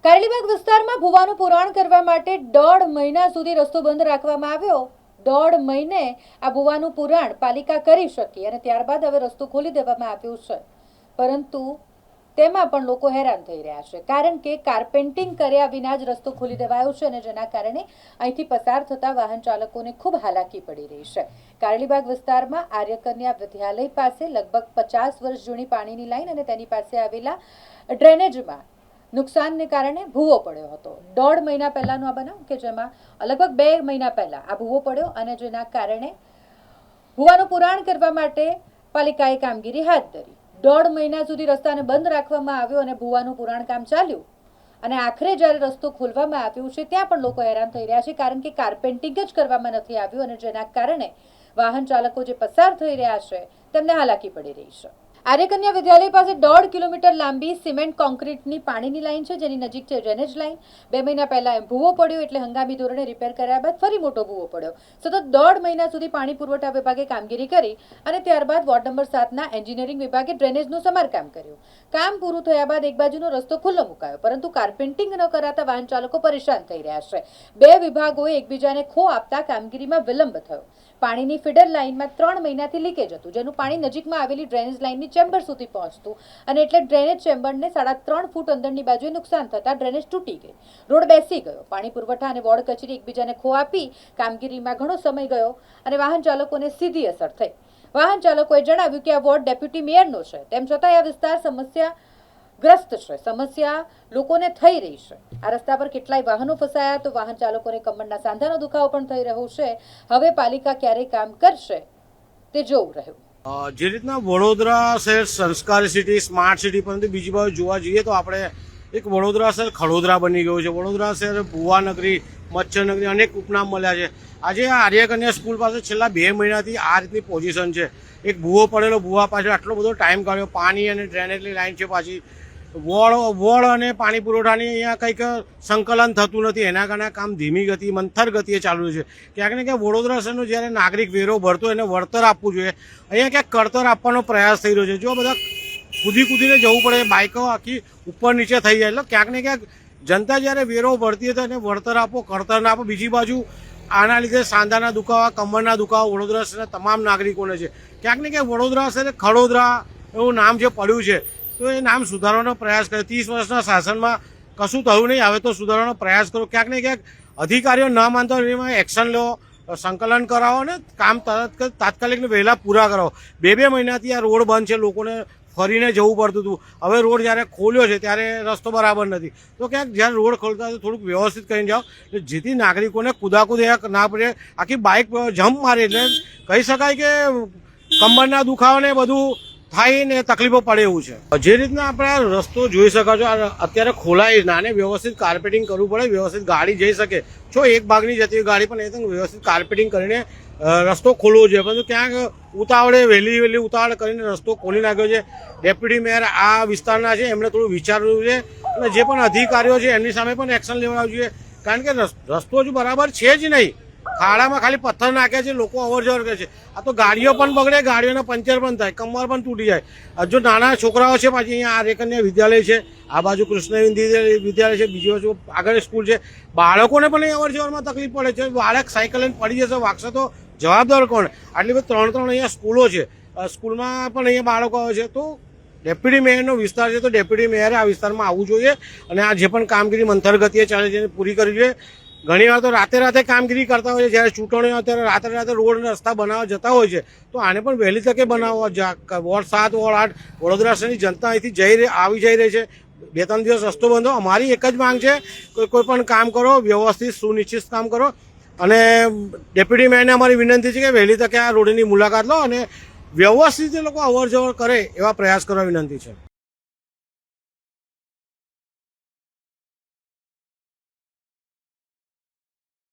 કારેલીબાગ વિસ્તારમાં ભુવાનું પુરાણ કરવા માટે 1.5 મહિના સુધી રસ્તો બંધ રાખવામાં આવ્યો। 1.5 મહિને આ ભુવાનું પુરાણ પાલિકા કરી શકી અને ત્યારબાદ હવે રસ્તો ખોલી દેવામાં આવ્યો છે, પરંતુ તેમાં પણ લોકો હેરાન થઈ રહ્યા છે, કારણ કે કાર્પેન્ટિંગ કર્યા વિના જ રસ્તો ખોલી દેવાયો છે અને જેના કારણે અહીંથી પસાર થતા વાહન ચાલકોને ખૂબ હાલાકી પડી રહી છે। કારેલીબાગ વિસ્તારમાં આર્ય કન્યા વિદ્યાલય પાસે લગભગ 50 વર્ષ જૂની પાણીની લાઈન અને તેની પાસે આવેલા ડ્રેનેજમાં નુકસાનને કારણે ભૂવો પડ્યો હતો। 1.5 મહિના પહેલાનો આ બનાવ કે જેમાં લગભગ 2 મહિના પહેલા આ ભૂવો પડ્યો અને જેના કારણે ભૂવાનું પુરાણ કરવા માટે પાલિકાએ કામગીરી હાથ ધરી। 1.5 મહિના સુધી રસ્તાને બંધ રાખવામાં આવ્યો અને ભૂવાનું પુરાણ કામ ચાલ્યું અને આખરે જ્યારે રસ્તો ખોલવામાં આવ્યો છે ત્યાં પણ લોકો હેરાન થઈ રહ્યા છે, કારણ કે કાર્પેન્ટિંગ જ કરવામાં નથી આવ્યું અને જેના કારણે વાહન ચાલકો જે પસાર થઈ રહ્યા છે તેમને હાલાકી પડી રહી છે। આર્ય કન્યા વિદ્યાલય પાસે 1.5 કિલોમીટર લાંબી સિમેન્ટ કોન્ક્રીટની પાણીની લાઈન છે, જેની નજીક છે ડ્રેનેજ લાઈન। 2 મહિના પહેલા ભૂવો પડ્યો એટલે હંગામી ધોરણે રિપેર કર્યા બાદ ફરી મોટો ભૂવો પડ્યો। સતત 1.5 મહિના સુધી પાણી પુરવઠા વિભાગે કામગીરી કરી અને ત્યારબાદ વોર્ડ નંબર 7ના એન્જિનિયરિંગ વિભાગે ડ્રેનેજનું સમારકામ કર્યું। કામ પૂરું થયા બાદ એક બાજુનો રસ્તો ખુલ્લો મુકાયો, પરંતુ કાર્પેન્ટિંગ ન કરાતા વાહન ચાલકો પરેશાન થઈ રહ્યા છે। 2 વિભાગોએ એકબીજાને ખો આપતા કામગીરીમાં વિલંબ થયો। પાણીની ફીડર લાઇનમાં 3 મહિનાથી લીકેજ હતું, જેનું પાણી નજીકમાં આવેલી ડ્રેનેજ લાઇનની ચેમ્બર સુધી પહોંચતું અને એટલે ડ્રેનેજ ચેમ્બરને 3.5 ફૂટ અંદરની બાજુએ નુકસાન થતા ડ્રેનેજ તૂટી ગઈ, રોડ બેસી ગયો। પાણી પુરવઠા અને વોર્ડ કચેરી એકબીજાને ખો આપી કામગીરીમાં ઘણો સમય ગયો અને વાહન ચાલકોને સીધી અસર થઈ। વાહન ચાલકોએ જણાવ્યું કે આ વોર્ડ ડેપ્યુટી મેયરનો છે, તેમ છતાં આ વિસ્તાર સમસ્યાગ્રસ્ત છે, સમસ્યા લોકોને થઈ રહી છે। આ રસ્તા પર કેટલાય વાહનો ફસાયા તો વાહન ચાલકોને કમરના સાંધાનો દુખાવો પણ થઈ રહ્યો છે। હવે પાલિકા ક્યારે કામ કરશે તે જોવું રહ્યું। જે રીતના વડોદરા શહેર સંસ્કારી સિટી, સ્માર્ટ સિટી, પરંતુ બીજી બાજુ જોવા જઈએ તો આપણે એક વડોદરા શહેર ખડોદરા બની ગયું છે। વડોદરા શહેર ભુવાનગરી, મચ્છરનગરી અનેક ઉપનામ મળ્યા છે। આજે આ આર્ય કન્યા સ્કૂલ પાસે છેલ્લા 2 મહિનાથી આ રીતની પોઝિશન છે। એક ભૂવો પડેલો, ભૂવા પાછળ આટલો બધો ટાઈમ કાઢ્યો, પાણી અને ડ્રેનેજની લાઈન છે, પાછી વોળ અને પાણી પુરવઠાની અહીંયા કંઈક સંકલન થતું નથી, એના કારણે કામ ધીમી ગતિ, મંથર ગતિએ ચાલુ છે। ક્યાંક ને ક્યાંક વડોદરા શહેરનો જ્યારે નાગરિક વેરો ભરતો એને વળતર આપવું જોઈએ, અહીંયા ક્યાંક કળતર આપવાનો પ્રયાસ થઈ રહ્યો છે। જો બધા કૂદીને જવું પડે, બાઇકો આખી ઉપર નીચે થઈ જાય, એટલે ક્યાંક ને ક્યાંક જનતા જ્યારે વેરો ભરતી હોય તો એને વળતર આપો, કળતર ના આપો। બીજી બાજુ આના લીધે સાંધાના દુખાવા, કમરના દુખાવા વડોદરા શહેરના તમામ નાગરિકોને છે। ક્યાંક ને ક્યાંક વડોદરા શહેર ખડોદરા એવું નામ જે પડ્યું છે તો એ નામ સુધારવાનો પ્રયાસ કરે। 30 વર્ષના શાસનમાં કશું થયું નહીં, હવે તો સુધારવાનો પ્રયાસ કરો। ક્યાંક ને ક્યાંક અધિકારીઓ ન માનતા હોય એમાં એક્શન લો, સંકલન કરાવો ને કામ તાત્કાલિક વહેલા પૂરા કરાવો। 2 મહિનાથી આ રોડ બંધ છે, લોકોને ફરીને જવું પડતું હતું। હવે રોડ જ્યારે ખોલ્યો છે ત્યારે રસ્તો બરાબર નથી, તો ક્યાંક જ્યારે રોડ ખોલતા તો થોડુંક વ્યવસ્થિત કરીને જાઓ, જેથી નાગરિકોને કુદાકુદ ના પડે। આખી બાઇક જમ્પ મારે એટલે કહી શકાય કે કમરના દુખાવાને બધું થાય ને તકલીફો પડે એવું છે। જે રીતના આપણે રસ્તો જોઈ શકો છો, અત્યારે ખોલાય નાને વ્યવસ્થિત કાર્પેટિંગ કરવું પડે, વ્યવસ્થિત ગાડી જઈ શકે। જો એક ભાગની જતી હોય ગાડી પણ એ વ્યવસ્થિત કાર્પેટિંગ કરીને રસ્તો ખોલવો જોઈએ, પરંતુ ક્યાંક વહેલી ઉતાવળ કરીને રસ્તો ખોલી નાખ્યો છે। ડેપ્યુટી મેયર આ વિસ્તારના છે, એમણે થોડું વિચારવું છે અને જે પણ અધિકારીઓ છે એમની સામે પણ એક્શન લેવાવું જોઈએ, કારણ કે રસ્તો જ બરાબર છે જ નહીં। ખાડામાં ખાલી પથ્થર નાખે છે, લોકો અવર જવર કરે છે, આ તો ગાડીઓ પણ બગડે, ગાડીઓના પંચર પણ થાય, કમર પણ તૂટી જાય। જો નાના છોકરાઓ છે, પાછી અહીંયા આર્ય કન્યા વિદ્યાલય છે, આ બાજુ કૃષ્ણ વિદ્યાલય છે, બીજી બાજુ આગળ સ્કૂલ છે, બાળકોને પણ અહીં અવર જવરમાં તકલીફ પડે છે। બાળક સાયકલ લઈને પડી જશે, વાગશે તો જવાબદાર કોણ? આટલી બધી 3 અહીંયા સ્કૂલો છે, સ્કૂલમાં પણ અહીંયા બાળકો આવે છે, તો ડેપ્યુટી મેયરનો વિસ્તાર છે, તો ડેપ્યુટી મેયરે આ વિસ્તારમાં આવવું જોઈએ અને આ જે પણ કામગીરી મંથર ગતિએ ચાલે છે એને પૂરી કરવી જોઈએ। ઘણી વાર તો રાતે કામગીરી કરતા હોય છે, જ્યારે ચૂંટણીઓ હોય ત્યારે રાતે રોડ રસ્તા બનાવવા જતા હોય છે, તો આને પણ વહેલી તકે બનાવવા। વોર્ડ 7, વોર્ડ 8 વડોદરા શહેરની જનતા અહીંથી આવી જઈ રહી છે। 2-3 દિવસ રસ્તો બંધ હોય। અમારી એક જ માંગ છે, કોઈ પણ કામ કરો, વ્યવસ્થિત સુનિશ્ચિત કામ કરો અને ડેપ્યુટી મેયરને અમારી વિનંતી છે કે વહેલી તકે આ રોડની મુલાકાત લો અને વ્યવસ્થિત લોકો અવર જવર કરે એવા પ્રયાસ કરવા વિનંતી છે।